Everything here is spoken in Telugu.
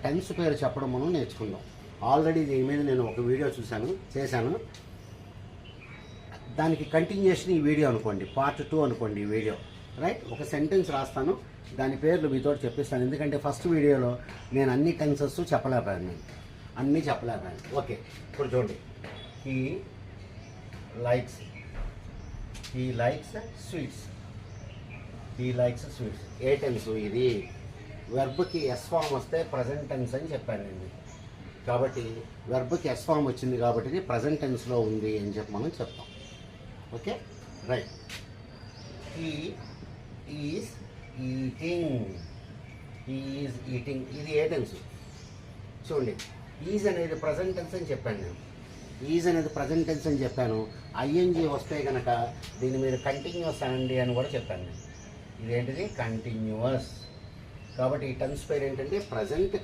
టెన్స్ పేరు చెప్పడం మనం నేర్చుకుందాం. ఆల్రెడీ దీని మీద నేను ఒక వీడియో చేశాను. దానికి కంటిన్యూషన్ ఈ వీడియో అనుకోండి, పార్ట్ 2 అనుకోండి ఈ వీడియో, రైట్. ఒక సెంటెన్స్ రాస్తాను, దాని పేర్లు మీతో చెప్పిస్తాను. ఎందుకంటే ఫస్ట్ వీడియోలో నేను అన్ని టెన్సెస్ చెప్పలేకపోయాను, ఓకే, ఇప్పుడు చూడండి. He likes sweets. ఏ టెన్స్ ఇది? వెర్బ్కి ఎస్ ఫామ్ వస్తే ప్రజెంట్ టెన్స్ అని చెప్పాను నేను. కాబట్టి వెర్బ్కి ఎస్ ఫామ్ వచ్చింది కాబట్టి ఇది ప్రజెంట్ టెన్స్లో ఉంది అని చెప్పి మనం చెప్తాం. Okay, right. He is eating ఇది ఏ టెన్స్? చూడండి, ఈజ్ అనేది ప్రజెంట్ టెన్స్ అని చెప్పాను నేను. ఐఎన్జీ వస్తే కనుక దీని మీద కంటిన్యూస్ అనండి అని కూడా చెప్పాను నేను. ఇదేంటిది? కంటిన్యూస్. కాబట్టి ఈ టెన్స్ పేరు ఏంటంటే ప్రజెంట్